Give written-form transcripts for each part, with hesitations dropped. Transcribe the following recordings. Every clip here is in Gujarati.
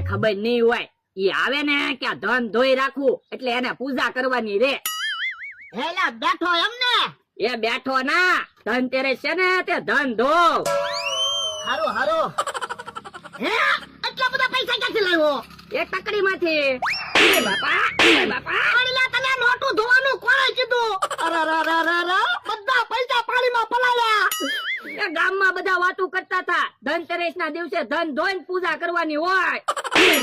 ખબર નહીં હોય. ઈ આવે ને કે ધન ધોઈ રાખવું એટલે એને પૂજા કરવાની રે. એલા બેઠો એમ ને? એ બેઠો ના, ધનતેરસ છે ને તે ધન ધો. હારું હારું. હે એટલા બધા પૈસા ક્યાંથી લાવ્યો? એક તકડી માંથી. બાપા બાપા અરે તને નોટું ધોવાનું કોણે કીધું? અરે બધા પૈસા પાણીમાં પલાળ્યા. એ ગામમાં બધા વાતું કરતા હતા ધનતેરસ ના દિવસે ધન ધોઈને પૂજા કરવાની હોય.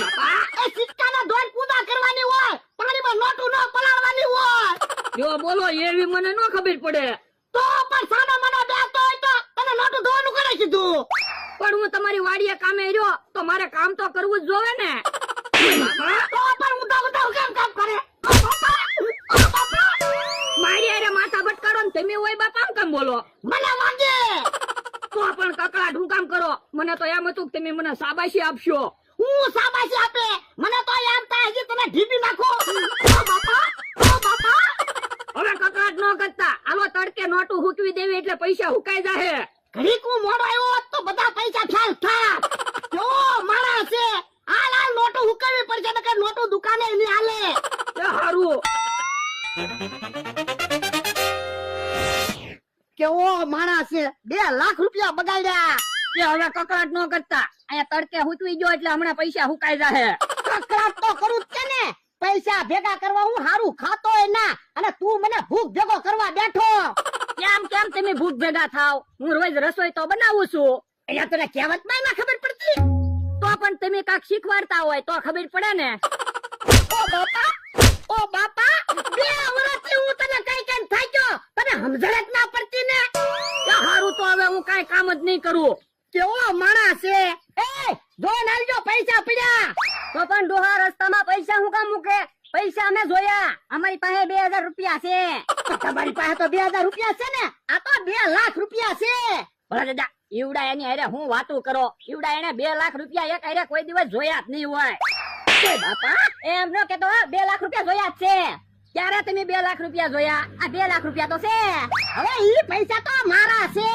બાપા એ સિક્કાના ધોઈને પૂજા કરવાની હોય, પાણીમાં નોટું ન પલાળવાની હોય. જો બોલો એવી મને ન ખબર પડે. તો પણ સાનો મનો બેસતો હોય તો તને નોટું ધોવાનું કોણે કીધું? પણ હું તમારી વાડીએ કામે રહ્યો તો મારે કામ તો કરવું જ જોવે ને. તો પણ ઉધા કેમ કામ કરે? મારી અરે માથા ભટકાડો ને તમે હોય બાપા આમ કેમ બોલો? મને વાગે તો પણ કકડાટ હું કામ કરો? મને તો એમ હતું કે તમે મને શાબાશી આપશો. હું શાબાશી આપે? મને તો એમ થાય છે તને ઢીબી નાખો. ઓ બાપા હવે કકડાટ ન કરતા, આલો તડકે નોટું હુકવી દેવી એટલે પૈસા હુકાઈ જાહે. ઘડીક હું મોડો આવ્યો હોત તો બધા પૈસા ફેલ થાત. જો મારા છે હાલ નોટું હુકવવી પડશે નકર નોટું દુકાને નહીં હાલે. એ હારું. કેવો માણસ છે, 2 લાખ રૂપિયા બગાડ્યા. કે હવે કકડાટ ન કરતા, અહીંયા તડકે હુકવી ગયો એટલે હમણાં પૈસા હુકાઈ જાહે. કકડાટ તો કરું જ છે ને. પૈસા ભેગા કરવા હું હારું ખાતો હોય ના, અને તું મને ભૂખ ભેગો કરવા બેઠો. કેમ તમે ભૂખ ભેગા થાવ? હું રોજ રસોઈ તો બનાવું છું. એટલે તને કહેવતમાં ના ખબર પડતી? તો પણ તમે કાક શીખવાડતા હોય તો ખબર પડે ને. ઓ બાપા 2 વર્ષથી હું તને કઈ થાક્યો, તને સમજણ જ ના પડતી ને. હારું તો હવે હું કઈ કામ જ નહીં કરું. કેવો માણસ છે. એ જોન આવજો, પૈસા પડ્યા. તો પણ ડોહા રસ્તામાં પૈસા હું કામ મૂકે? પૈસા અમે જોયા, અમારી પાસે 2000 રૂપિયા છે. તમારી પાસે તો 2000 રૂપિયા છે ને, આ તો 2 લાખ રૂપિયા છે. ભલા દાદા ઈવડા એની હારે હું વાતું કરો? ઈવડા એને 2 લાખ રૂપિયા એક હારે કોઈ દિવસ જોયા જ નહીં હોય. બાપા એમ ન કેતો, 2 લાખ રૂપિયા જોયા જ છે. ક્યારે તમે 2 લાખ રૂપિયા જોયા? આ 2 લાખ રૂપિયા તો છે. હવે ઈ પૈસા તો મારા છે.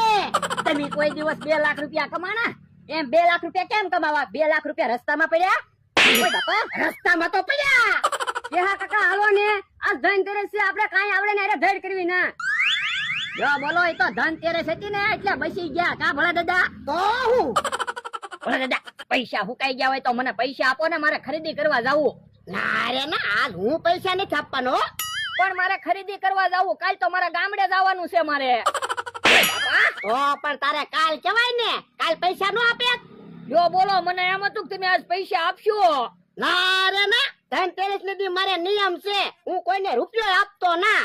તમે કોઈ દિવસ 2 લાખ રૂપિયા કમાણા? એમ 2 લાખ રૂપિયા કેમ કમાવા? 2 લાખ રૂપિયા રસ્તામાં પડ્યા? બાપા રસ્તામાં તો પડ્યા. હા કાકા હાલો ને, આ ધનતેરસ છે, આપણે કાંઈ આવડે ને અરે ધડ કરવી ના. જો બોલો એ તો ધનતેરસ હતી ને એટલે બસી ગયા કા ભલા દાદા? તો હું ભલા દાદા પૈસા હુકાઈ ગયા હોય તો મને પૈસા આપો ને, મારે ખરીદી કરવા જાવું. ના રે ના, આજ હું પૈસા નથી આપવાનો. પણ મારે ખરીદી કરવા જાવું, કાલ તો મારા ગામડે જવાનું છે મારે. તો પણ તારે કાલ કેવાય ને, કાલ પૈસા નો આપે? જો બોલો મને એમ હતું કે તમે આજ પૈસા આપશો. ના રે ના, ધનતેરસ ની મારે નિયમ છે, હું કોઈને રૂપિયો આપતો ના.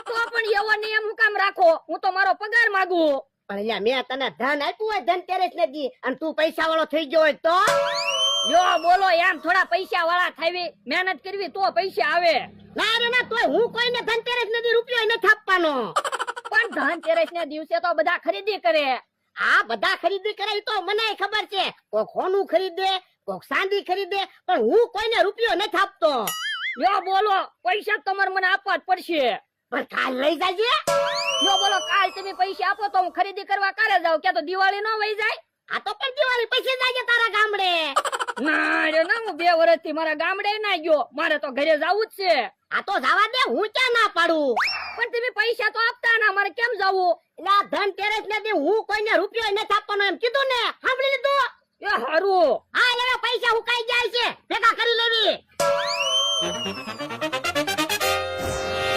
તો પણ એવો નિયમ હું કામ રાખો? હું તો મારો પગાર માંગુ. પણ લ્યા મેં તને ધન આપ્યું હોય ધનતેરસ ને દી, અને તું પૈસા વાળો થઈ ગયો હોય તો? જો બોલો એમ થોડા પૈસા વાળા થાવી, મહેનત કરવી તો પૈસા આવે. ના રે ના, તોય હું કોઈને ધનતેરસ ને દી રૂપિયો નથી આપવાનો. પણ ધનતેરસ ને દિવસે તો બધા ખરીદી કરે. આ બધા ખરીદી કરે તો મને ખબર છે, કોક હોનું ખરીદે, કોક ચાંદી ખરીદે, પણ હું કોઈને રૂપિયો નથી આપતો. જો બોલો પૈસા તમારે મને આપવા જ પડશે. પણ કાલ લઈ જાજે. જો બોલો કાલ તમે પૈસા આપો તો હું ખરીદી કરવા કાલે જાઉં, કે તો દિવાળી નો વહી જાય? આ તો પણ દિવાળી પછી જાજે તારા ગામડે. ના રે ના, હું 2 વર્ષથી મારા ગામડે ના ગયો, મારે તો ઘરે જવું જ છે. આ તો જવા દે, હું ક્યાં ના પાડું. પણ તમે પૈસા તો આપતા ના, મારે કેમ જવું? એટલે આ ધનતેરસ ને દી હું કોઈને રૂપિયો નથી આપવાનો એમ કીધું ને, સાંભળી લીધું? એ હારું. હા લેવા પૈસા ઉકાઈ જાય છે, ભેગા કરી લેવી.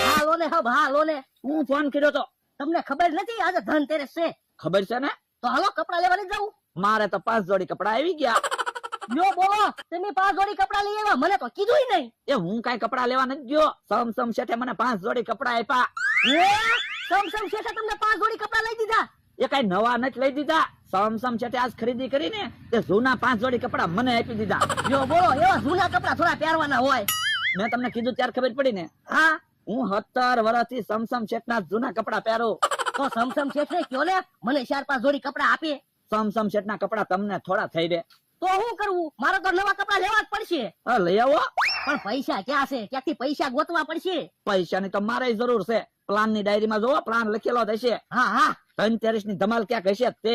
હાલો ને હબ હાલો ને, હું ફોન કર્યો તો. તમને ખબર નથી આજે ધનતેરસ છે? ખબર છે ને, તો હાલો કપડા લેવા લઈ જાઉં. મારે તો 5 જોડી કપડા આવી ગયા. જો બોલો તમે 5 જોડી કપડા લઈ આવ્યા, મને તો કીધું નહીં. એ હું કઈ કપડા લેવા નથી ગયો, સમસમ શેઠે મને 5 જોડી કપડા આપ્યા. સમસમ શેઠે તમને 5 જોડી કપડા લઈ દીધા? એ કઈ નવા નથી લઈ દીધા, સમસમ શેઠે આજ ખરીદી કરીને તે જૂના 5 જોડી કપડા મને આપી દીધા. જો બોલો એવા જૂના કપડા થોડા પહેરવાના હોય. મેં તમને કીધું ત્યારે ખબર પડી ને. હા હું 17 વર્ષથી સમસમ શેઠના જૂના કપડા પહેરું. તો સમસમ શેઠે કયો ને મને 4-5 જોડી કપડા આપે. સમસમ શેઠના કપડા તમને થોડા થઈ દે. તો શું કરવું? મારે તો નવા કપડા લેવા જ પડશે. લઈ આવો. પણ પૈસા ક્યાં છે? ક્યાંથી પૈસા ગોતવા પડશે? પૈસાની તો મારે જરૂર છે. પ્લાન ની ડાયરીમાં જોવો, પ્લાન લખેલો હશે. હા હા, ધનતેરસ ની ધમાલ ક્યાંક હશે તે.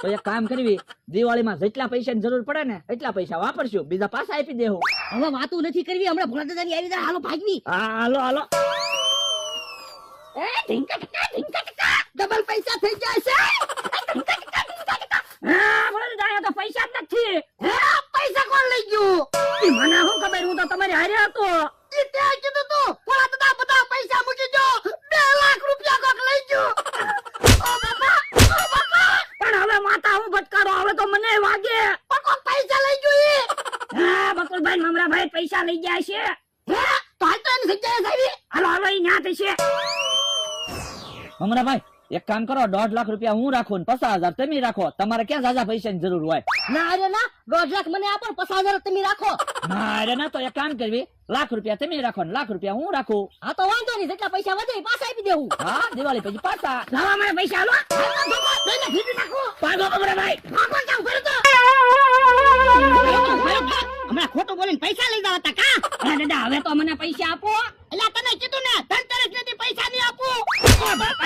તો એક કામ કરવી, દિવાળીમાં જેટલા પૈસાની જરૂર પડે ને એટલા પૈસા વાપરશું, બીજા પાછા આપી દેવું. હવે વાતું નથી કરવી, હમણાં ભોળા દાદાની આવી જાય, હાલો ભાગવી. હા હાલો હાલો. એ ઢીંકા ઢીંકા ઢીંકા ઢીંકા, ડબલ પૈસા થઈ જાય છે. હા ભોળા દાદા તો પૈસા જ નથી. હે પૈસા કોણ લઈ ગયું? ઈ મને શું ખબર, હું તો તમારી હારે હતો. ઈ તે કીધું તું, ભોળા દાદા બધા પૈસા મૂકી દો, 2 લાખ રૂપિયા કોક લઈ ગયું. ઓ બાપા, ઓ બાપા, પણ હવે માતા હું ભટકારો, હવે તો મને વાગે. પણ કોક પૈસા લઈ ગયું ઈ. હા બકુલભાઈ મમરાભાઈ પૈસા લઈ ગયા છે. હે તો હાલ તો એની જગ્યાએ જાવી. હાલો હાલો ઈ ન્યા થશે. મમરાભાઈ એક કામ કરો, 1.5 લાખ રૂપિયા હું રાખું ને 50,000 તમે રાખો. તમારે ક્યાં ઝાઝા પૈસાની જરૂર હોય? ના અરે ના, 1.5 લાખ મને આપો, 50,000 તમે રાખો. ના અરે ના, તો એક કામ કરવી, 1 લાખ રૂપિયા તમે રાખો ને 1 લાખ રૂપિયા હું રાખું. હા તો વાંધો નહીં, જેટલા પૈસા વધે એ પાછા આપી દેવું. હા દિવાળી પછી પાછા. લાવો મને પૈસા હાલો. લઈને ભીડી નાખો. ભાગો મમરાભાઈ. ભાગો જાવ, ભરો તો. હમણાં ખોટું બોલીને પૈસા લઈ જાવ હતા કા? હા દાદા હવે તો મને પૈસા આપો. એટલે તને કીધું ને, ધનતેરસ સુધી પૈસા નહીં આપું. ઓ બાપા